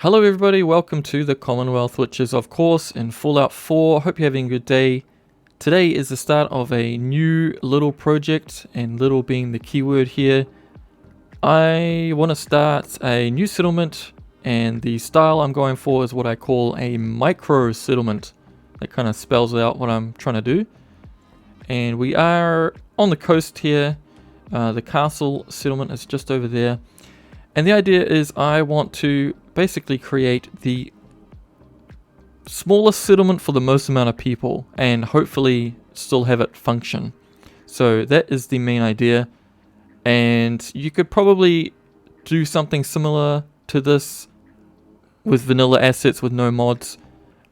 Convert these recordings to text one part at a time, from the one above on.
Hello everybody, welcome to the Commonwealth, which is of course in Fallout 4. Hope you're having a good day. Today is the start of a new little project, and little being the keyword here. I want to start a new settlement, and the style I'm going for is what I call a micro settlement. That kind of spells out what I'm trying to do. And we are on the coast here. The castle settlement is just over there. And the idea is I want to basically create the smallest settlement for the most amount of people and hopefully still have it function. So that is the main idea. And you could probably do something similar to this with vanilla assets with no mods.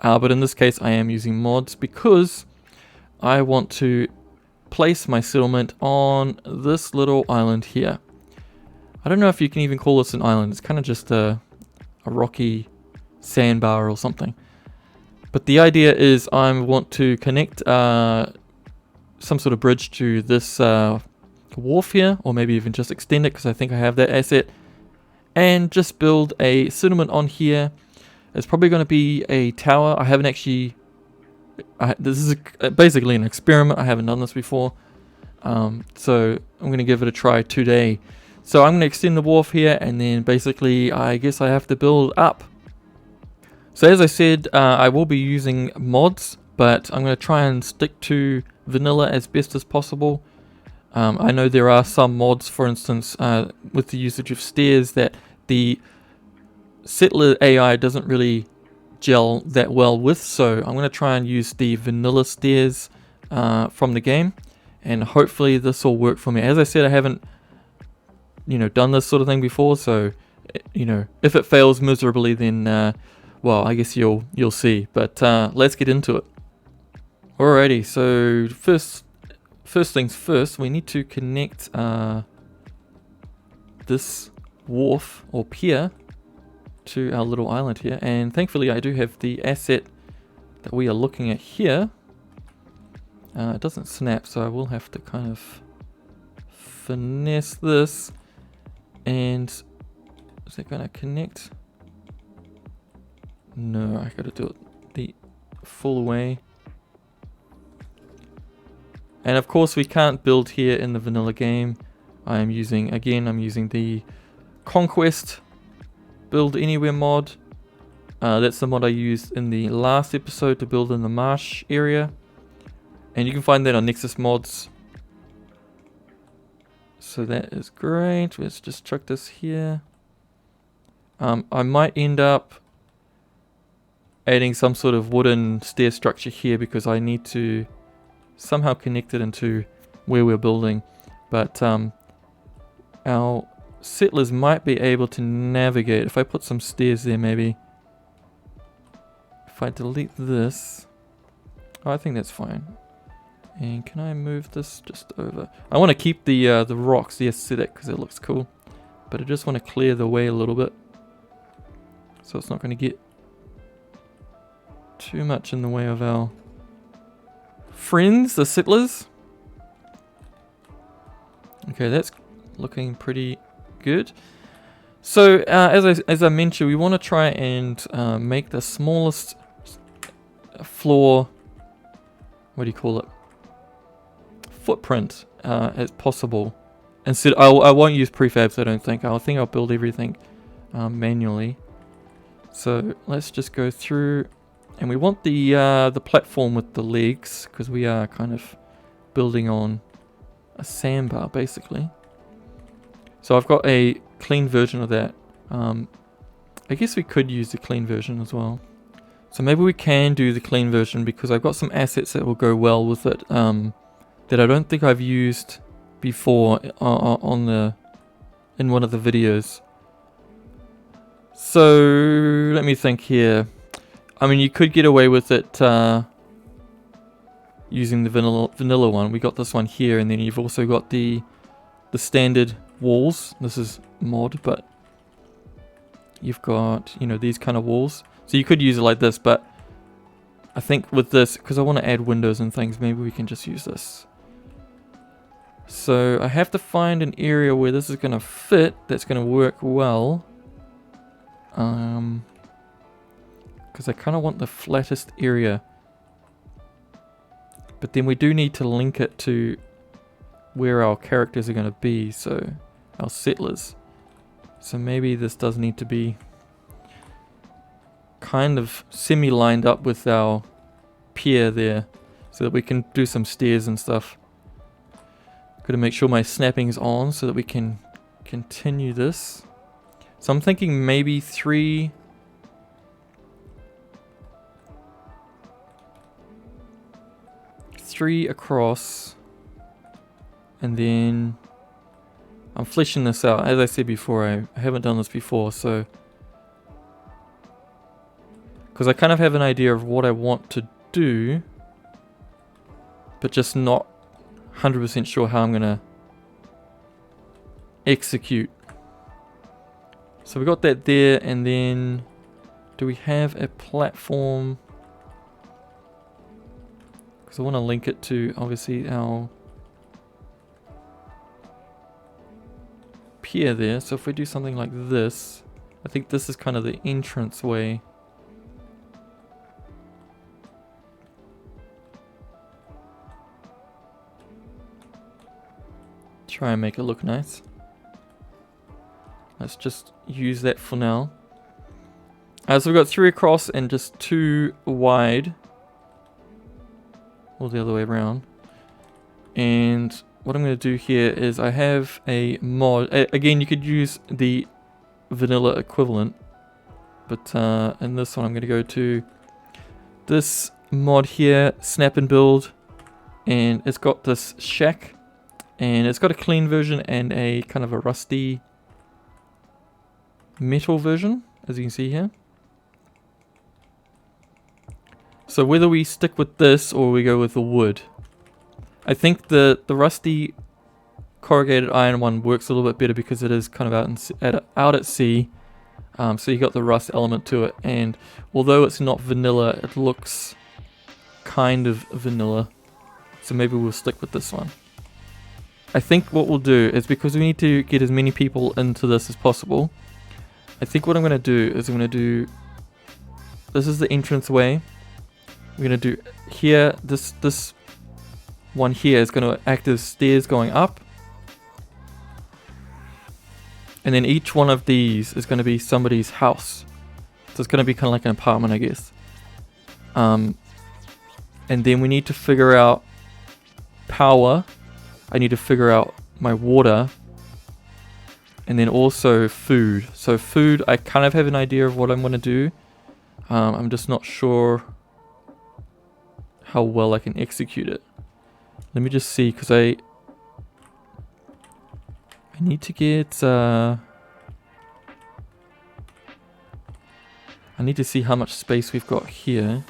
But in this case I am using mods because I want to place my settlement on this little island here. I don't know if you can even call this an island. It's kind of just a rocky sandbar or something. But the idea is I want to connect some sort of bridge to this wharf here, or maybe even just extend it because I think I have that asset, and just build a settlement on here. It's probably going to be a tower. I haven't actually... this is basically an experiment. I haven't done this before. So I'm going to give it a try today. So I'm going to extend the wharf here, and then basically I guess I have to build up. So as I said, I will be using mods, but I'm going to try and stick to vanilla as best as possible. I know there are some mods, for instance, with the usage of stairs that the settler AI doesn't really gel that well with, so I'm going to try and use the vanilla stairs from the game, and hopefully this will work for me. As I said, I haven't done this sort of thing before, so if it fails miserably, then well, I guess you'll see. But let's get into it. Alrighty, so first things first, we need to connect this wharf or pier to our little island here, and thankfully I do have the asset that we are looking at here. It doesn't snap, so I will have to kind of finesse this. And is it going to connect? No, I gotta do it the full way. And of course we can't build here in the vanilla game. I'm using the Conquest Build Anywhere mod. That's the mod I used in the last episode to build in the marsh area. And you can find that on Nexus Mods. So that is great. Let's just chuck this here. I might end up adding some sort of wooden stair structure here because I need to somehow connect it into where we're building. But our settlers might be able to navigate. If I put some stairs there, maybe. If I delete this, I think that's fine. And can I move this just over? I want to keep the rocks, the aesthetic, because it looks cool. But I just want to clear the way a little bit, so it's not going to get too much in the way of our friends, the settlers. Okay, that's looking pretty good. So as I mentioned, we want to try and make the smallest floor, what do you call it, footprint as possible. Instead, I won't use prefabs, I don't think. I think I'll build everything manually. So let's just go through, and we want the platform with the legs, because we are kind of building on a sandbar basically. So I've got a clean version of that. I guess we could use the clean version as well. So maybe we can do the clean version because I've got some assets that will go well with it. That I don't think I've used before in one of the videos. So let me think here. I mean, you could get away with it using the vanilla one. We got this one here, and then you've also got the standard walls. This is mod, but you've got these kind of walls. So you could use it like this, but I think with this, because I want to add windows and things, maybe we can just use this. So I have to find an area where this is going to fit, that's going to work well. because I kind of want the flattest area. But then we do need to link it to where our characters are going to be, so our settlers. So maybe this does need to be kind of semi-lined up with our pier there, so that we can do some stairs and stuff. Gotta make sure my snapping's on so that we can continue this. So I'm thinking maybe 3 across, and then I'm fleshing this out. As I said before, I haven't done this before, so because I kind of have an idea of what I want to do, but just not 100% sure how I'm gonna execute. So we got that there, and then do we have a platform? Because I want to link it to obviously our pier there. So if we do something like this, I think this is kind of the entrance way. Try and make it look nice. Let's just use that for now. So we've got 3 across and just 2 wide. Or the other way around. And what I'm going to do here is I have a mod. Again, you could use the vanilla equivalent. But in this one, I'm going to go to this mod here, snap and build. And it's got this shack. And it's got a clean version and a kind of a rusty metal version, as you can see here. So whether we stick with this or we go with the wood, I think the rusty corrugated iron one works a little bit better because it is kind of out at sea. So you got the rust element to it, and although it's not vanilla, it looks kind of vanilla. So maybe we'll stick with this one. I think what we'll do is, because we need to get as many people into this as possible, I think what I'm going to do is I'm going to do, this is the entrance way. We're going to do here, this one here is going to act as stairs going up. And then each one of these is going to be somebody's house. So it's going to be kind of like an apartment, I guess. And then we need to figure out power. I need to figure out my water. And then also food. So food, I kind of have an idea of what I'm going to do. I'm just not sure how well I can execute it. Let me just see, because I need to get... I need to see how much space we've got here.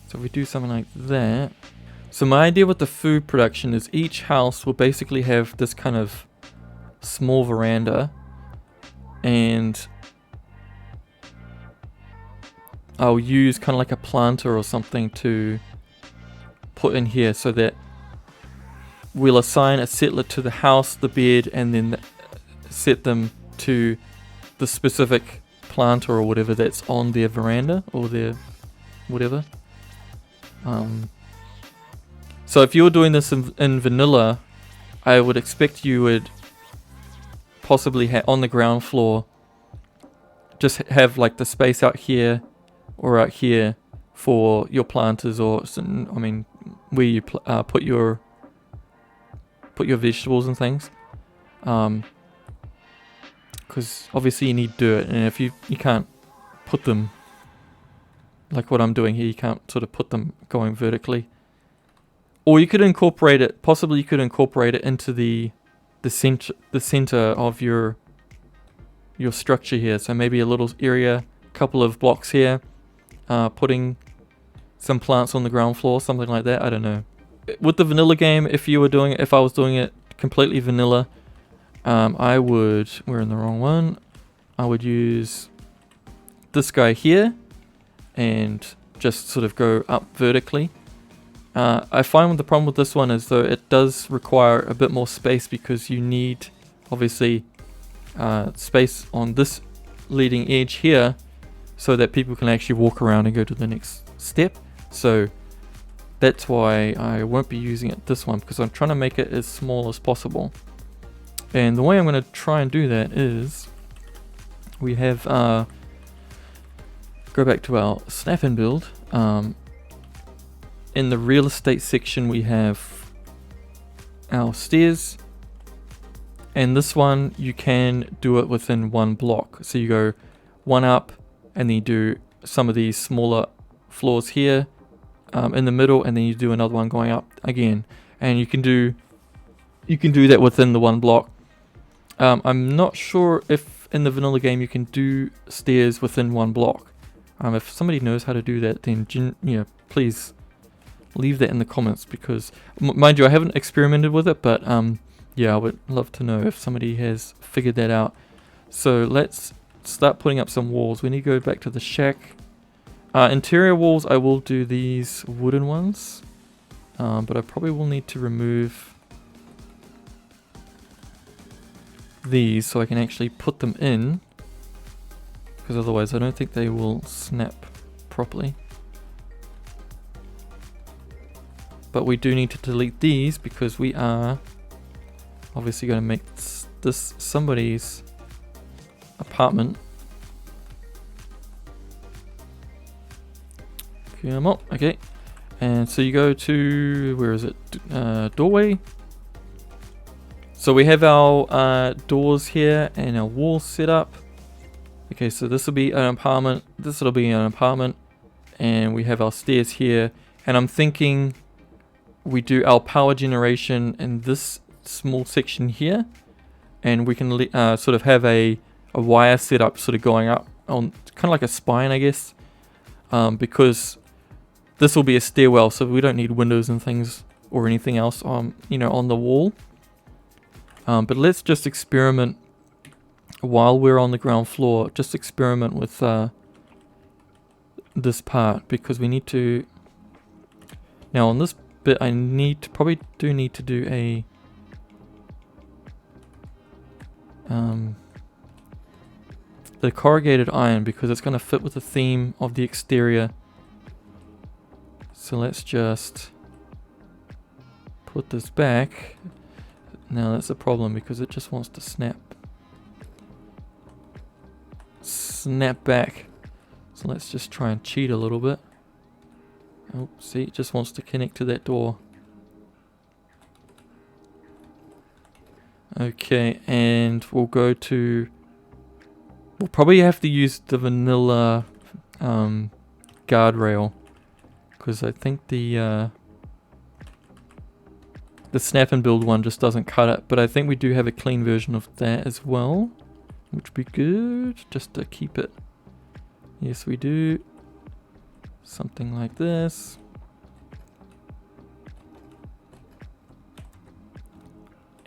So if we do something like that. So my idea with the food production is each house will basically have this kind of small veranda, and I'll use kind of like a planter or something to put in here so that we'll assign a settler to the house, the bed, and then set them to the specific planter or whatever that's on their veranda or their whatever. So if you're doing this in vanilla, I would expect you would possibly on the ground floor just have like the space out here or out here for your planters, or I mean where you put your vegetables and things, because obviously you need dirt, and if you can't put them like what I'm doing here, you can't sort of put them going vertically. Or you could incorporate it, possibly you could incorporate it into the center of your structure here. So maybe a little area, couple of blocks here, putting some plants on the ground floor, something like that. I don't know. With the vanilla game, if I was doing it completely vanilla, we're in the wrong one. I would use this guy here and just sort of go up vertically. I find the problem with this one is though it does require a bit more space, because you need obviously space on this leading edge here so that people can actually walk around and go to the next step. So that's why I won't be using it this one, because I'm trying to make it as small as possible. And the way I'm going to try and do that is we have go back to our snap and build. In the real estate section we have our stairs, and this one you can do it within one block. So you go one up and then you do some of these smaller floors here in the middle, and then you do another one going up again, and you can do that within the one block. I'm not sure if in the vanilla game you can do stairs within one block. If somebody knows how to do that, then please leave that in the comments, because mind you, I haven't experimented with it, but yeah, I would love to know if somebody has figured that out. So let's start putting up some walls. We need to go back to the shack. Interior walls, I will do these wooden ones, but I probably will need to remove these so I can actually put them in, because otherwise I don't think they will snap properly. But we do need to delete these because we are obviously going to make this somebody's apartment. Come on, okay. And so you go to, where is it? Doorway. So we have our doors here and our walls set up. Okay, so this will be an apartment. This will be an apartment. And we have our stairs here. And I'm thinking we do our power generation in this small section here, and we can sort of have a wire setup sort of going up on kind of like a spine, I guess, because this will be a stairwell, so we don't need windows and things or anything else on the wall. But let's just experiment while we're on the ground floor. Just experiment with this part, because we need to. Now on this bit, I probably need to do a the corrugated iron, because it's going to fit with the theme of the exterior. So let's just put this back. Now that's a problem, because it just wants to snap back. So let's just try and cheat a little bit. Oh, see, it just wants to connect to that door. Okay, and we'll probably have to use the vanilla guardrail, because I think the snap and build one just doesn't cut it. But I think we do have a clean version of that as well, which would be good, just to keep it. Yes, we do. Something like this.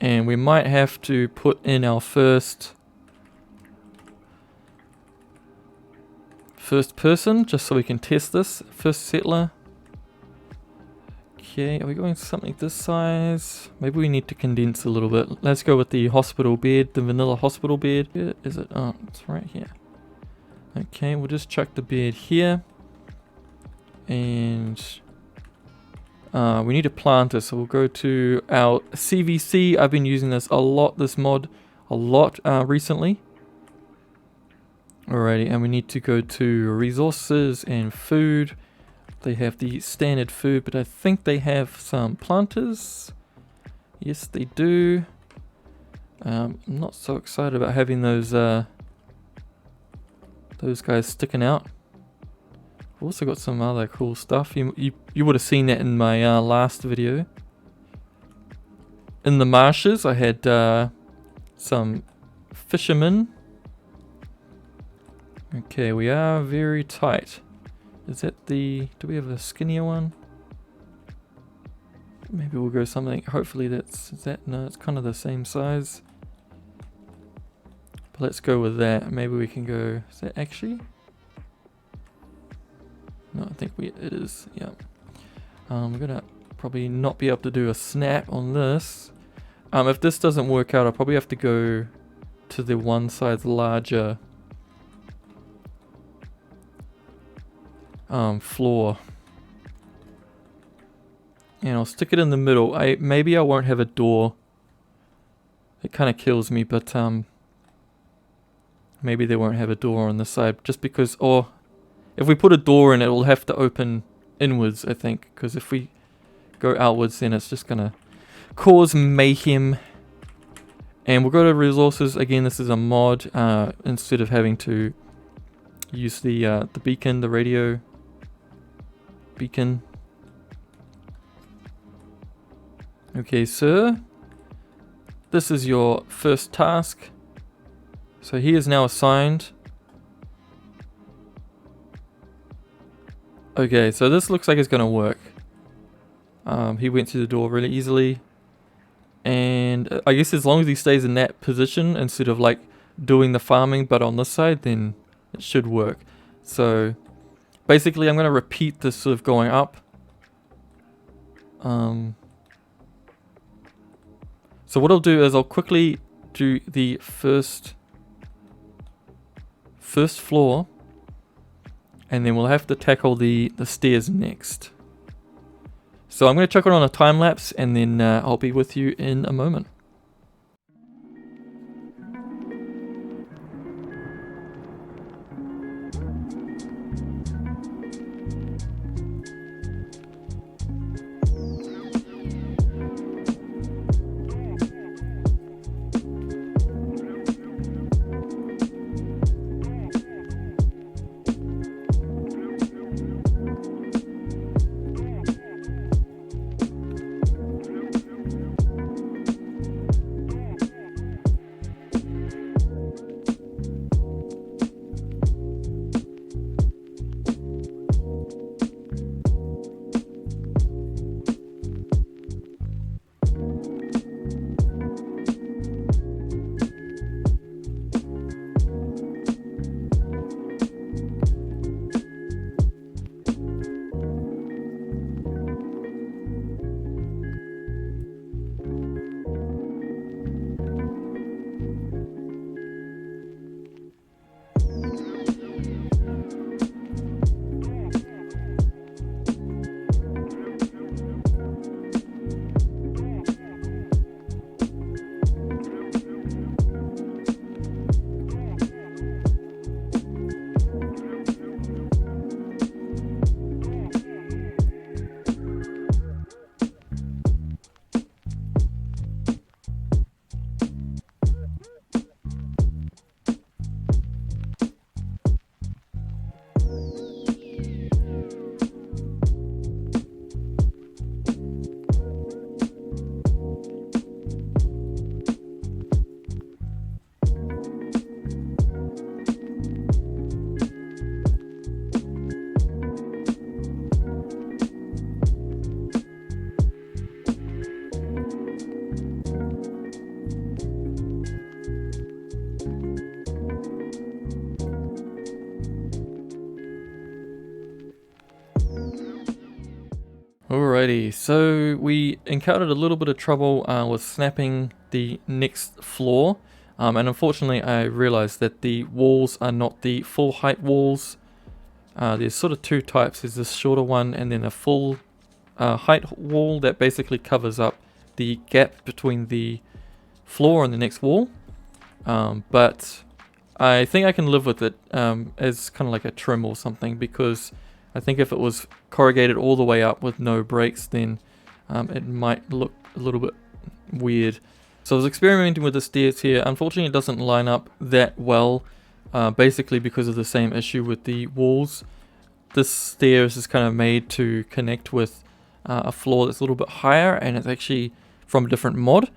And we might have to put in our first person, just so we can test this. First settler. Okay, are we going something this size? Maybe we need to condense a little bit. Let's go with the hospital bed, the vanilla hospital bed. Where is it? Oh, it's right here. Okay, we'll just chuck the bed here. And we need a planter, so we'll go to our CVC. I've been using this mod a lot recently. Alrighty, and we need to go to resources and food. They have the standard food, but I think they have some planters. Yes, they do. I'm not so excited about having those guys sticking out. I've also got some other cool stuff. You would have seen that in my last video. In the marshes, I had some fishermen. Okay, we are very tight. Is that do we have a skinnier one? Maybe we'll go something, hopefully no, it's kind of the same size. But let's go with that. Maybe we can go, is that actually? No, I think it is, yeah. We're gonna probably not be able to do a snap on this. If this doesn't work out, I'll probably have to go to the one size larger floor. And I'll stick it in the middle. Maybe I won't have a door. It kind of kills me, but maybe they won't have a door on the side just because, or if we put a door in, it will have to open inwards, I think, because if we go outwards, then it's just gonna cause mayhem. And we'll go to resources again. This is a mod. Instead of having to use the beacon, the radio beacon. Okay, sir. This is your first task. So he is now assigned. Okay, so this looks like it's gonna work. He went through the door really easily. And I guess as long as he stays in that position instead of like doing the farming but on this side, then it should work. So basically I'm going to repeat this sort of going up. So what I'll do is I'll quickly do the first floor, and then we'll have to tackle the stairs next. So I'm going to chuck it on a time lapse, and then I'll be with you in a moment. Alrighty, so we encountered a little bit of trouble with snapping the next floor, and unfortunately I realized that the walls are not the full height walls. There's sort of two types. There's this shorter one and then a full height wall that basically covers up the gap between the floor and the next wall, but I think I can live with it as kind of like a trim or something, because I think if it was corrugated all the way up with no breaks, then it might look a little bit weird. So I was experimenting with the stairs here. Unfortunately, it doesn't line up that well, basically because of the same issue with the walls. This stairs is kind of made to connect with a floor that's a little bit higher, and it's actually from a different mod.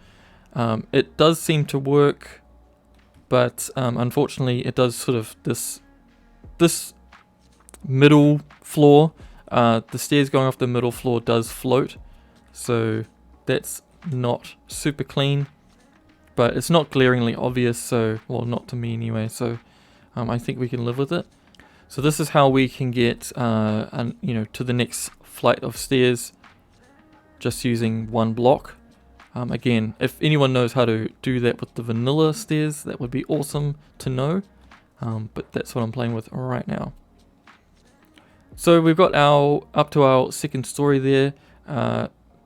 It does seem to work, but unfortunately it does sort of this middle floor, the stairs going off the middle floor does float, so that's not super clean, but it's not glaringly obvious, so, well, not to me anyway, so I think we can live with it. So this is how we can get to the next flight of stairs just using one block. Again, if anyone knows how to do that with the vanilla stairs, that would be awesome to know, but that's what I'm playing with right now. So we've got our up to our second story there.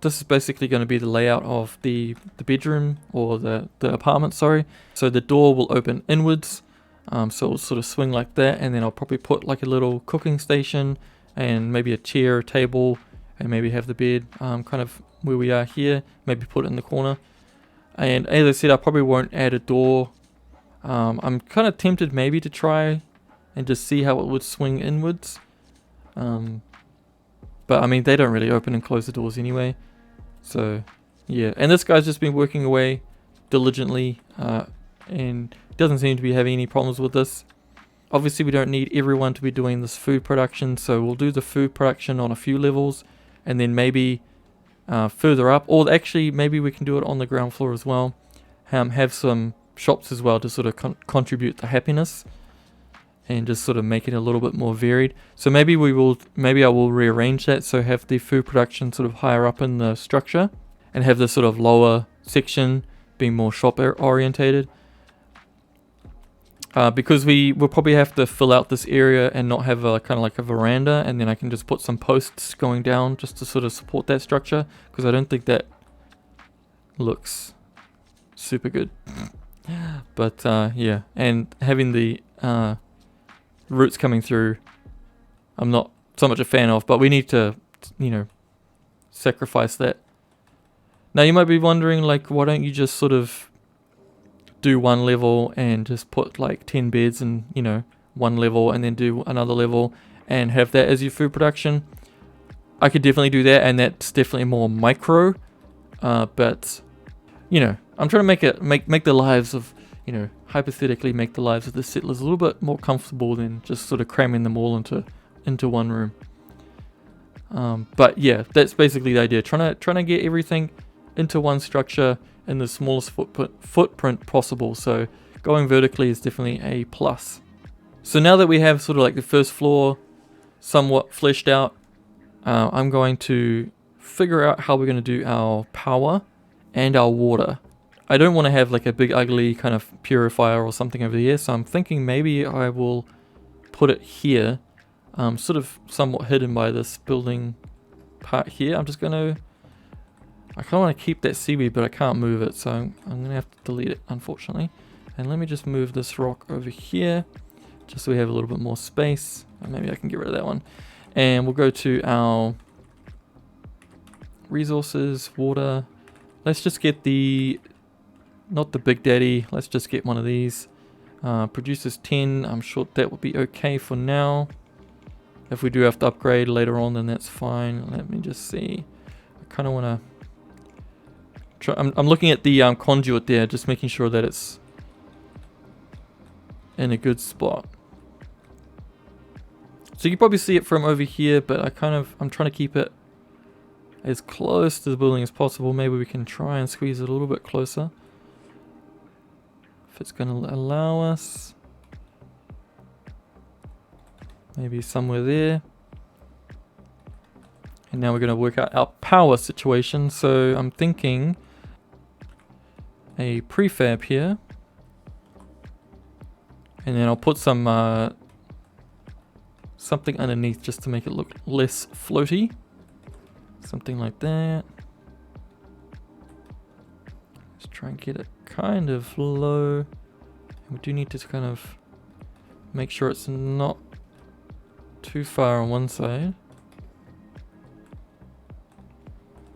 This is basically going to be the layout of the bedroom, or the apartment, sorry. So the door will open inwards, so it'll sort of swing like that, and then I'll probably put like a little cooking station and maybe a chair, a table, and maybe have the bed kind of where we are here, maybe put it in the corner. And as I said, I probably won't add a door. I'm kind of tempted maybe to try and just see how it would swing inwards. But I mean, they don't really open and close the doors anyway. So yeah, and this guy's just been working away diligently, and doesn't seem to be having any problems with this. Obviously we don't need everyone to be doing this food production, so we'll do the food production on a few levels, and then maybe further up, or actually maybe we can do it on the ground floor as well. Have some shops as well to sort of contribute to happiness, and just sort of make it a little bit more varied. So maybe I will rearrange that, so have the food production sort of higher up in the structure, and have the sort of lower section being more shop orientated. Because we will probably have to fill out this area and not have a kind of like a veranda, and then I can just put some posts going down just to sort of support that structure, because I don't think that looks super good. But yeah, and having the roots coming through, I'm not so much a fan of, but we need to, sacrifice that. Now you might be wondering, like, why don't you just sort of do one level and just put like 10 beds in, one level, and then do another level and have that as your food production? I could definitely do that, and that's definitely more micro, but I'm trying to make the lives of, hypothetically make the lives of the settlers a little bit more comfortable than just sort of cramming them all into one room. But yeah, that's basically the idea. Trying to get everything into one structure in the smallest footprint possible. So going vertically is definitely a plus. So now that we have sort of like the first floor somewhat fleshed out, I'm going to figure out how we're going to do our power and our water. I don't want to have like a big ugly kind of purifier or something over here, so I'm thinking maybe I will put it here, sort of somewhat hidden by this building part here. I kind of want to keep that seaweed, but I can't move it, so I'm going to have to delete it, unfortunately. And let me just move this rock over here, just so we have a little bit more space. Maybe I can get rid of that one. And we'll go to our resources, water. Let's just get not the Big Daddy, let's just get one of these. Produces 10, I'm sure that will be okay for now. If we do have to upgrade later on, then that's fine. Let me just see. I kind of want to try. I'm looking at the conduit there, just making sure that it's in a good spot. So you can probably see it from over here, but I'm trying to keep it as close to the building as possible. Maybe we can try and squeeze it a little bit closer, if it's going to allow us. Maybe somewhere there. And now we're going to work out our power situation. So I'm thinking a prefab here, and then I'll put some something underneath just to make it look less floaty. Something like that. Let's try and get it kind of low. We do need to kind of make sure it's not too far on one side.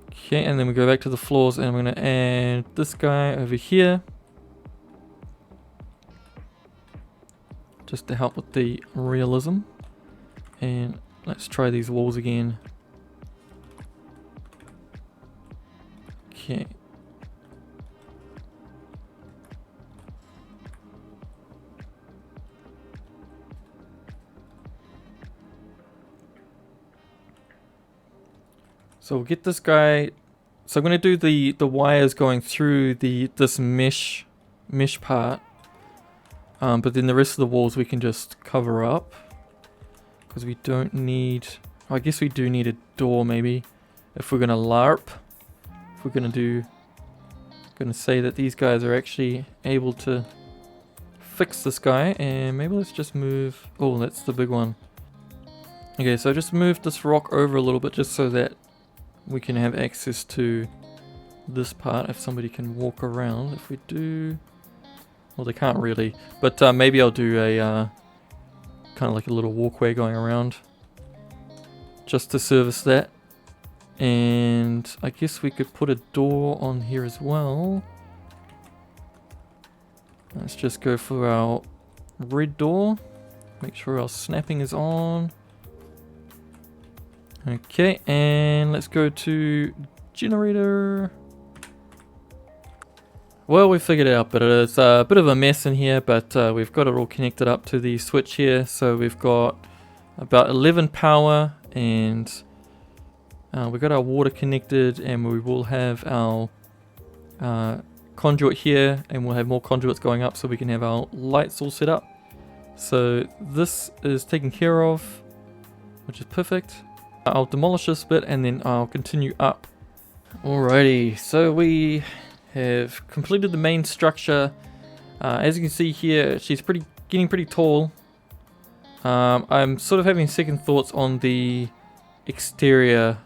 Okay, and then we go back to the floors, and I'm going to add this guy over here, just to help with the realism. And let's try these walls again. Okay. So we'll get this guy. So I'm going to do the wires going through this mesh part. But then the rest of the walls we can just cover up, because we don't need. I guess we do need a door maybe if we're going to LARP. If we're going to say that these guys are actually able to fix this guy, and maybe let's just move. Oh, that's the big one. Okay, so I just moved this rock over a little bit just so that we can have access to this part if somebody can walk around. If we do... Well, they can't really, but maybe I'll do a kind of like a little walkway going around just to service that. And I guess we could put a door on here as well. Let's just go for our red door. Make sure our snapping is on. Okay, and let's go to generator. Well, we figured it out, but it's a bit of a mess in here, but we've got it all connected up to the switch here. So we've got about 11 power, and we've got our water connected, and we will have our conduit here, and we'll have more conduits going up so we can have our lights all set up. So this is taken care of, which is perfect. I'll demolish this bit and then I'll continue up. Alrighty, so we have completed the main structure. As you can see here, she's getting pretty tall. I'm sort of having second thoughts on the exterior.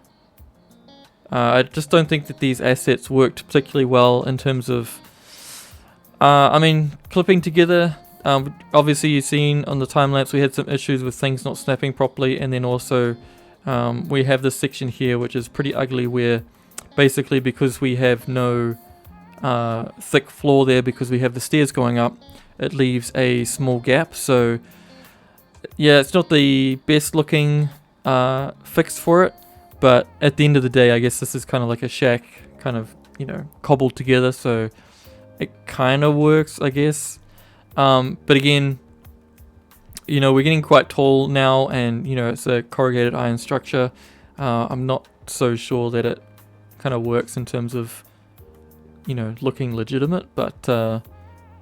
I just don't think that these assets worked particularly well in terms of, I mean, clipping together. Obviously you've seen on the time lapse we had some issues with things not snapping properly, and then also we have this section here which is pretty ugly, where basically because we have no thick floor there, because we have the stairs going up, it leaves a small gap. So yeah, it's not the best looking fix for it, but at the end of the day I guess this is kind of like a shack, kind of, you know, cobbled together, so it kind of works, I guess. But again, you know, we're getting quite tall now, and you know, it's a corrugated iron structure. I'm not so sure that it kind of works in terms of, you know, looking legitimate, but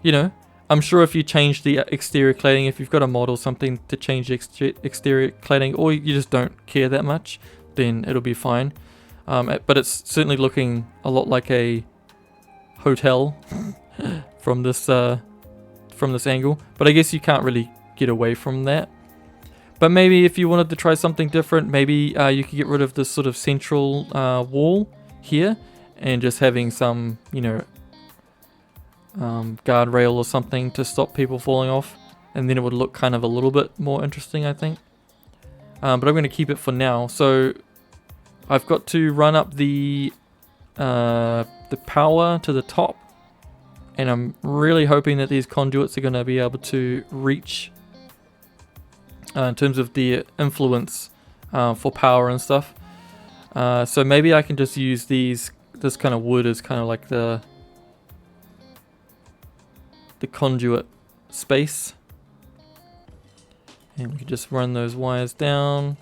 you know, I'm sure if you change the exterior cladding, if you've got a mod or something to change the exterior cladding, or you just don't care that much, then it'll be fine. But it's certainly looking a lot like a hotel from this angle, but I guess you can't really get away from that. But maybe if you wanted to try something different, maybe you could get rid of this sort of central wall here and just having some, you know, guardrail or something to stop people falling off, and then it would look kind of a little bit more interesting, I think. But I'm going to keep it for now. So I've got to run up the power to the top, and I'm really hoping that these conduits are going to be able to reach in terms of the influence for power and stuff. So maybe I can just use this kind of wood as kind of like the conduit space, and we can just run those wires down.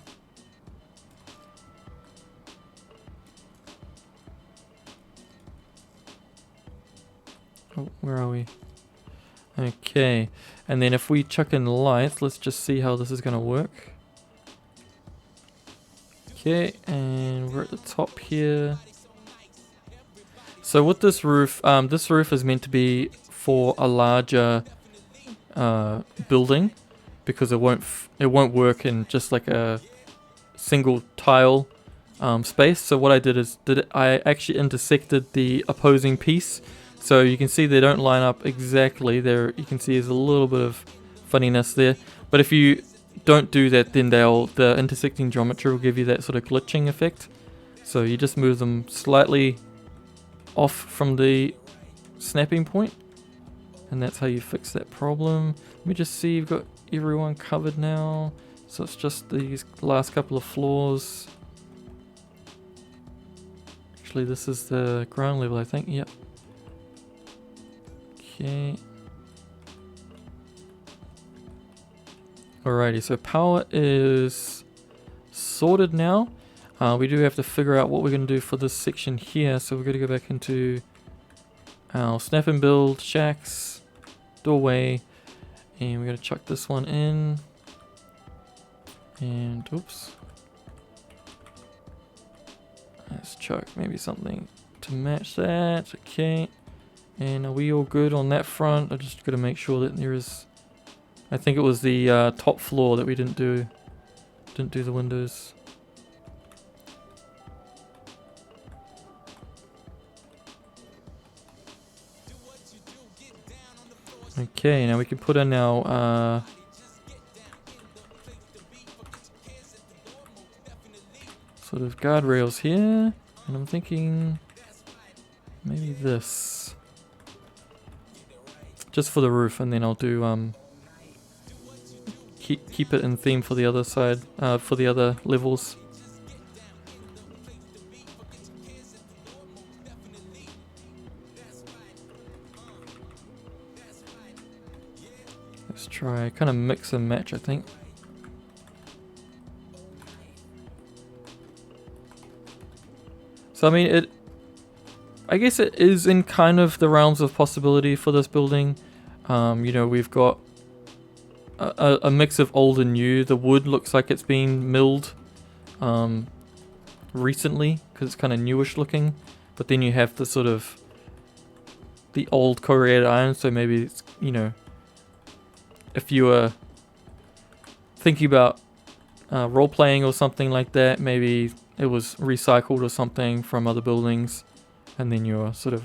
Oh, where are we? Okay, and then if we chuck in lights, let's just see how this is going to work. Okay, and we're at the top here. So with this roof is meant to be for a larger building, because it won't work in just like a single tile space. So what I did is I actually intersected the opposing piece. So you can see they don't line up exactly. There you can see there's a little bit of funniness there. But if you don't do that, then the intersecting geometry will give you that sort of glitching effect. So you just move them slightly off from the snapping point, and that's how you fix that problem. Let me just see, you've got everyone covered now. So it's just these last couple of floors. Actually, this is the ground level, I think. Yep. Okay. Alrighty, so power is sorted now. We do have to figure out what we're going to do for this section here. So we're going to go back into our snap and build shacks, doorway, and we're going to chuck this one in. And oops. Let's chuck maybe something to match that. Okay. And are we all good on that front? I just got to make sure that there is... I think it was the top floor that we didn't do Didn't do the windows. Okay, now we can put in our sort of guardrails here, and I'm thinking maybe this, just for the roof, and then I'll do keep it in theme for the other side, for the other levels. Let's try kind of mix and match, I think. So I mean, I guess it is in kind of the realms of possibility for this building. You know, we've got a mix of old and new. The wood looks like it's been milled recently because it's kind of newish looking. But then you have the sort of the old corrugated iron. So maybe it's, you know, if you were thinking about role playing or something like that, maybe it was recycled or something from other buildings, and then you're sort of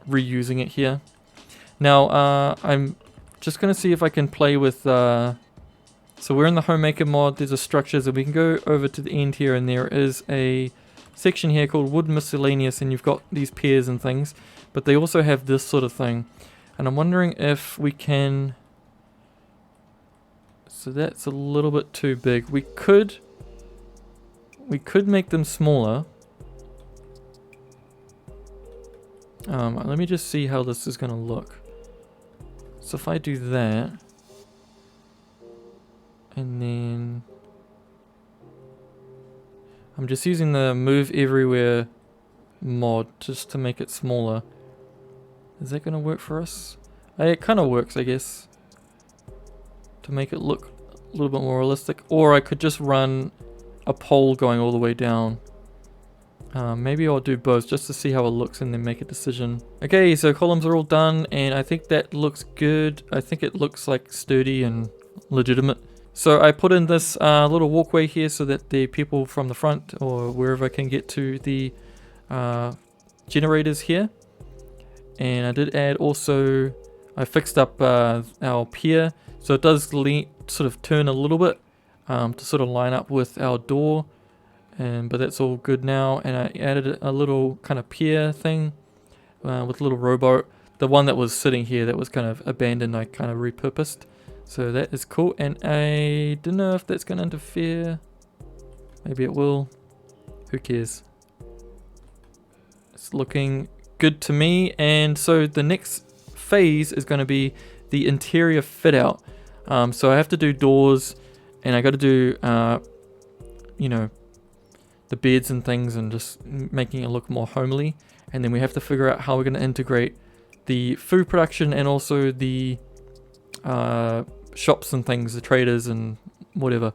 reusing it here. Now I'm just going to see if I can play with so we're in the homemaker mod. There's a structures, and we can go over to the end here, and there is a section here called wood miscellaneous, and you've got these piers and things, but they also have this sort of thing, and I'm wondering if we can. So that's a little bit too big. We could make them smaller. Let me just see how this is going to look. So if I do that, and then I'm just using the move everywhere mod just to make it smaller. Is that going to work for us? It kind of works, I guess, to make it look a little bit more realistic. Or I could just run a pole going all the way down. Maybe I'll do both just to see how it looks and then make a decision. Okay, so columns are all done, and I think that looks good. I think it looks like sturdy and legitimate. So I put in this little walkway here so that the people from the front or wherever can get to the generators here. And I did add also, I fixed up our pier, so it does sort of turn a little bit to sort of line up with our door. But that's all good now, and I added a little kind of pier thing with a little rowboat. The one that was sitting here that was kind of abandoned, I kind of repurposed. So that is cool, and I don't know if that's going to interfere. Maybe it will. Who cares? It's looking good to me. And so the next phase is going to be the interior fit out. So I have to do doors, and I got to do, you know, the beds and things, and just making it look more homely. And then we have to figure out how we're going to integrate the food production and also the shops and things, the traders and whatever.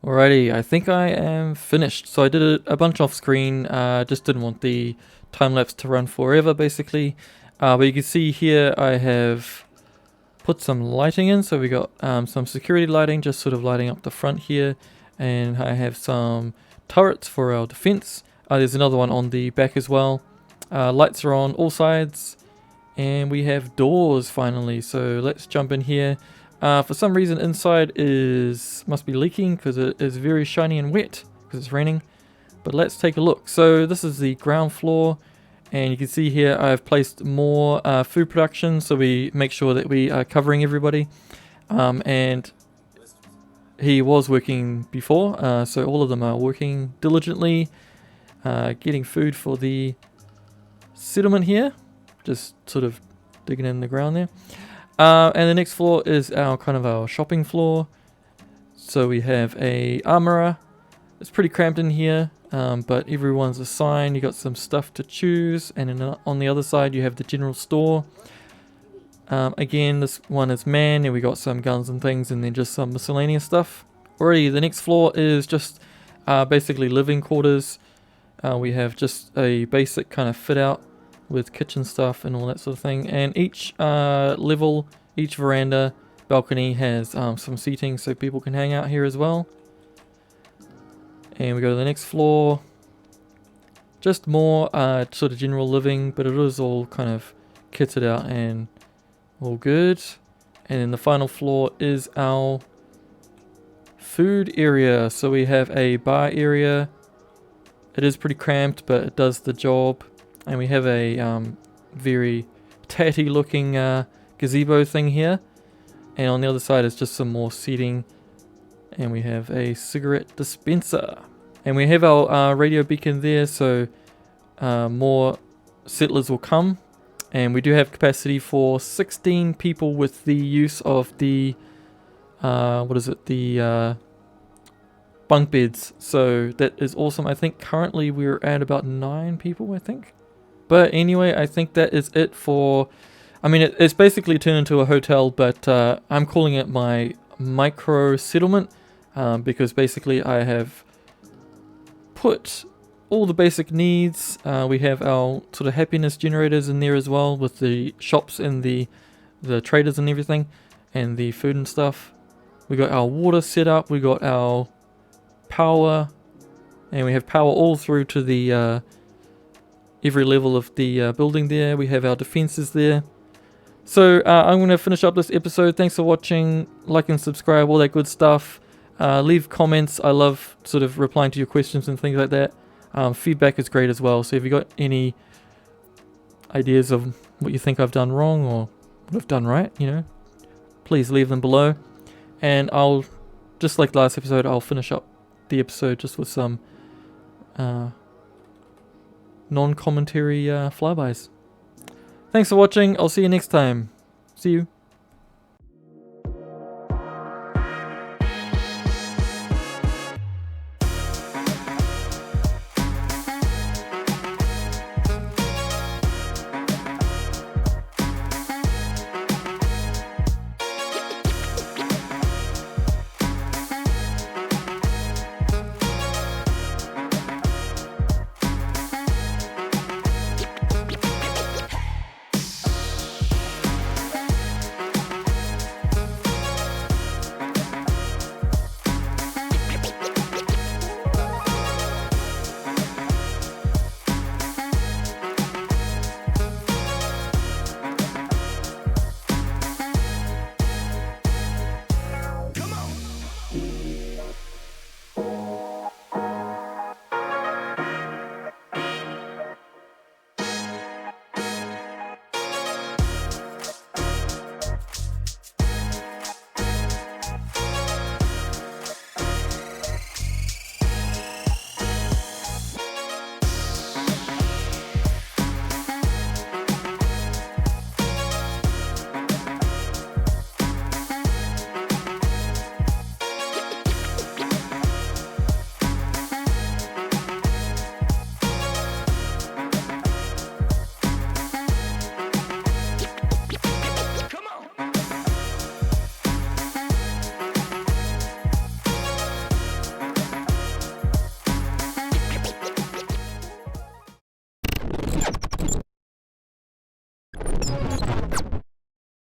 Alrighty, I think I am finished. So I did it a bunch off screen, just didn't want the time lapse to run forever basically. But you can see here I have put some lighting in. So we got some security lighting, just sort of lighting up the front here. And I have some turrets for our defense. There's another one on the back as well. Lights are on all sides. And we have doors finally. So let's jump in here. For some reason inside must be leaking because it is very shiny and wet because it's raining. But let's take a look. So this is the ground floor, and you can see here I've placed more food production so we make sure that we are covering everybody. And he was working before, so all of them are working diligently, getting food for the settlement here. Just sort of digging in the ground there. And the next floor is our shopping floor. So we have a armorer. It's pretty cramped in here, but everyone's assigned. You got some stuff to choose, and then on the other side you have the general store. Again, this one is man, and we got some guns and things, and then just some miscellaneous stuff. Alrighty, the next floor is just basically living quarters. We have just a basic kind of fit out with kitchen stuff and all that sort of thing, and each level, each veranda, balcony has some seating so people can hang out here as well. And we go to the next floor, just more sort of general living, but it is all kind of kitted out and all good. And then the final floor is our food area. So we have a bar area. It is pretty cramped, but it does the job. And we have a very tatty looking gazebo thing here. And on the other side is just some more seating. And we have a cigarette dispenser. And we have our radio beacon there, so more settlers will come. And we do have capacity for 16 people with the use of the, the bunk beds. So that is awesome. I think currently we're at about 9 people, I think. But anyway, I think that is it for... I mean, it's basically turned into a hotel, but I'm calling it my micro settlement because basically I have put all the basic needs. We have our sort of happiness generators in there as well with the shops and the traders and everything and the food and stuff. We got our water set up. We got our power, and we have power all through to the... every level of the building there. We have our defenses there. So I'm going to finish up this episode. Thanks for watching. Like and subscribe, all that good stuff. Leave comments. I love sort of replying to your questions and things like that. Feedback is great as well. So if you got any ideas of what you think I've done wrong or what I've done right, please leave them below. And I'll, just like the last episode, I'll finish up the episode just with some non-commentary flybys. Thanks for watching. I'll see you next time. See you.